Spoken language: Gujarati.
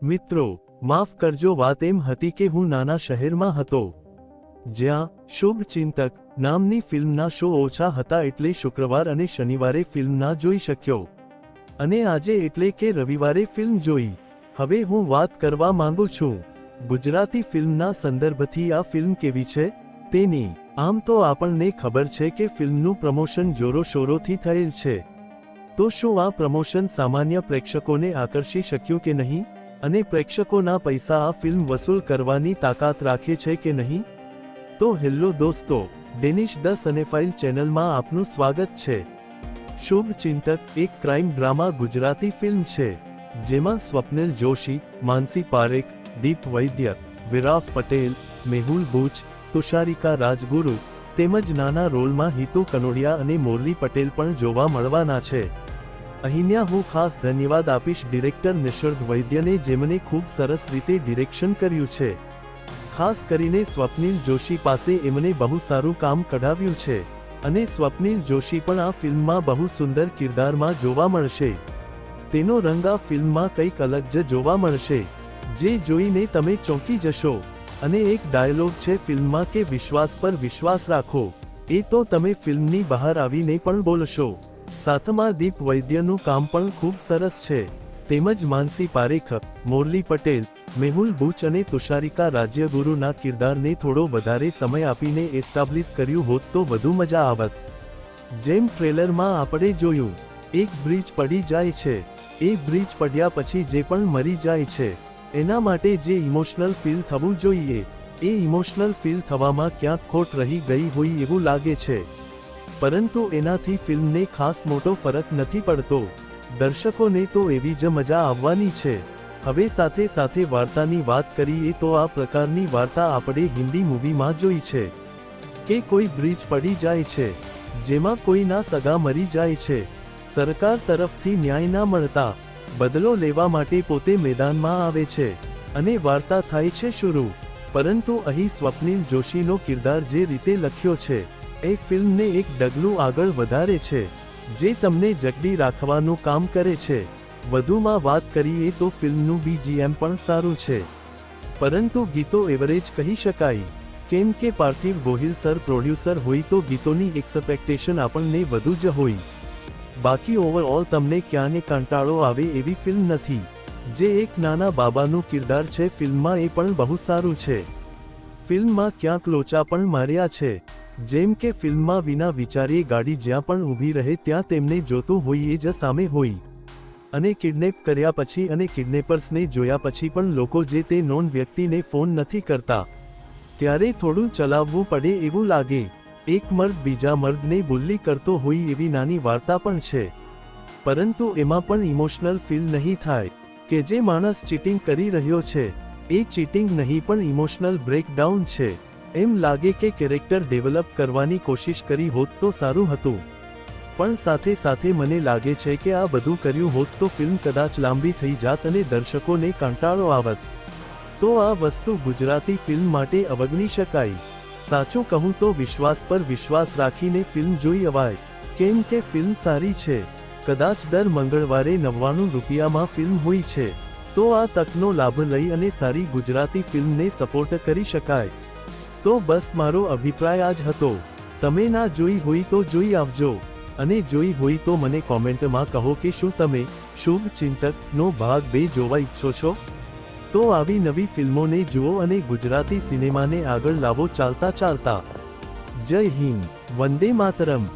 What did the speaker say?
મિત્રો, માફ કરજો, વાત એમ હતી કે હું નાના શહેરમાં હતો જ્યાં શુભચિંતક નામની ફિલ્મના શો ઓછા હતા, એટલે શુક્રવાર અને શનિવારે ફિલ્મ ના જોઈ શક્યો અને આજે એટલે કે રવિવારે ફિલ્મ જોઈ. હવે હું વાત કરવા માંગુ છું ગુજરાતી ફિલ્મના સંદર્ભથી આ ફિલ્મ કેવી છે તેની. આમ તો આપણને ખબર છે કે ફિલ્મનું પ્રમોશન જોરો શોરોથી થયેલ છે, તો શું આ પ્રમોશન સામાન્ય પ્રેક્ષકોને આકર્ષી શક્યું કે નહીં, અને પ્રેક્ષકોના પૈસા આ ફિલ્મ વસૂલ કરવાની તાકાત રાખે છે કે નહીં? તો હેલો દોસ્તો, ડેનિશ ધ સનેફાઇલ ચેનલમાં આપનું સ્વાગત છે. શુભચિંતક એક ક્રાઇમ ડ્રામા ગુજરાતી ફિલ્મ છે જેમાં સ્વપ્નિલ જોશી, માનસી પારેખ, દીપ વૈદ્ય, વિરાફ પટેલ, મેહુલ બુચ, તુષારિકા રાજગુરુ તેમજ નાના રોલમાં હિતુ કનોડિયા અને મોરલી પટેલ પણ જોવા મળવાના છે. અહીંયા હું ખાસ ધન્યવાદ આપીશ ડિરેક્ટર નિસર્ગ વૈદ્યને, જેમણે ખૂબ સરસ રીતે ડિરેક્શન કર્યું છે. ખાસ કરીને સ્વપ્નિલ જોશી પાસે એમને બહુ સારું કામ કઢાવ્યું છે અને સ્વપ્નિલ જોશી પણ આ ફિલ્મમાં બહુ સુંદર કિરદારમાં જોવા મળશે. તેનો રંગ આ ફિલ્મમાં કંઈક અલગ જ જોવા મળશે, જે જોઈને તમે ચોંકી જશો. અને એક ડાયલોગ છે ફિલ્મમાં કે વિશ્વાસ પર વિશ્વાસ રાખો, એ તો તમે ફિલ્મની બહાર આવીને પણ બોલશો. સાથમાં દીપ વૈદ્યનું કામ પણ ખૂબ સરસ છે, તેમજ માનસી પારેખ, મોરલી પટેલ, મેહુલ બુચ અને તુષારિકા રાજ્યગુરુના કિરદારને થોડો વધારે સમય આપીને એસ્ટાબ્લિશ કર્યું હોત તો વધુ મજા આવત. જેમ ટ્રેલરમાં આપણે જોયું, એક બ્રિજ પડી જાય છે, એ બ્રિજ પડ્યા પછી જે પણ મરી જાય છે એના માટે જે ઇમોશનલ ફીલ થવું જોઈએ, એ ઇમોશનલ ફીલ થવામાં ક્યાંક ખોટ રહી ગઈ હોય એવું લાગે છે. પરંતુ એનાથી ફિલ્મને ખાસ મોટો ફરક નથી પડતો. દર્શકોને તો એવી જ મજા આવવાની છે. હવે સાથે સાથે વાર્તાની વાત કરીએ તો આ પ્રકારની વાર્તા આપણે હિન્દી મૂવીમાં જોઈ છે કે કોઈ બ્રિજ પડી જાય છે, જેમાં કોઈના સગા મરી જાય છે, સરકાર તરફથી ન્યાય ના મળતા બદલો લેવા માટે પોતે મેદાનમાં આવે છે અને વાર્તા થાય છે શરૂ. પરંતુ અહીં સ્વપ્નિલ જોશીનો કિરદાર જે રીતે લખ્યો છે એ ફિલ્મને એક ડગલું આગળ વધારે છે, જે તમને જકડી રાખવાનું કામ કરે છે. વધુમાં વાત કરીએ તો ફિલ્મનું BGM પણ સારું છે, પરંતુ ગીતો એવરેજ કહી શકાય, કેમ કે પાર્થિવ ગોહિલ સર પ્રોડ્યુસર હોય તો ગીતોની એક્સપેક્ટેશન આપણને વધુ જ હોય. બાકી ઓવરઓલ તમને ક્યાંને કંટાળો આવે એવી ફિલ્મ નથી. જે એક નાના બાબાનું કિરદાર છે ફિલ્મમાં, એ પણ બહુ સારું છે. ફિલ્મમાં ક્યાંક લોચા પણ માર્યા છે, જેમ કે ફિલ્મમાં વિના વિચારીએ ગાડી જ્યાં પણ ઊભી રહે ત્યાં તેમને જોતું હોય એ જ સામે હોય, અને કિડનેપ કર્યા પછી અને કિડનેપર્સને જોયા પછી પણ લોકો જે તે નોન વ્યક્તિને ફોન નથી કરતા, ત્યારે થોડું ચલાવવું પડે એવું લાગે. એક મર્દ બીજા મર્દને બુલ્લી કરતો હોય એવી નાની વાર્તા પણ છે, પરંતુ એમાં પણ ઇમોશનલ ફીલ નહીં થાય કે જે માણસ ચીટિંગ કરી રહ્યો છે એ ચીટિંગ નહીં પણ ઇમોશનલ બ્રેકડાઉન છે. એમ લાગે કે કેરેક્ટર ડેવલપ કરવાની કોશિશ કરી હોત તો સારું હતું, પણ સાથે સાથે મને લાગે છે કે આ બધું કર્યું હોત તો ફિલ્મ કદાચ લાંબી થઈ જાત અને દર્શકોને કંટાળો આવત. તો આ વસ્તુ ગુજરાતી ફિલ્મ માટે અવગણી શકાય. સાચું કહું તો વિશ્વાસ પર વિશ્વાસ રાખીને ફિલ્મ જોઈ અવાય, કેમ કે ફિલ્મ સારી છે. કદાચ દર મંગળવારે 99 રૂપિયામાં ફિલ્મ હોય છે, તો આ તકનો લાભ લઈ અને સારી ગુજરાતી ફિલ્મને સપોર્ટ કરી શકાય. તો બસ મારો અભિપ્રાય આ જ હતો. તમે ના જોઈ હોય તો જોઈ આવજો, અને જોઈ હોય તો મને કોમેન્ટમાં કહો કે શું તમે શુભચિંતકનો ભાગ 2 જોવા ઈચ્છો છો? તો આવી નવી ફિલ્મોને જુઓ અને ગુજરાતી સિનેમાને આગળ લાવો ચાલતા ચાલતા. જય હિન્દ, વંદે માતરમ.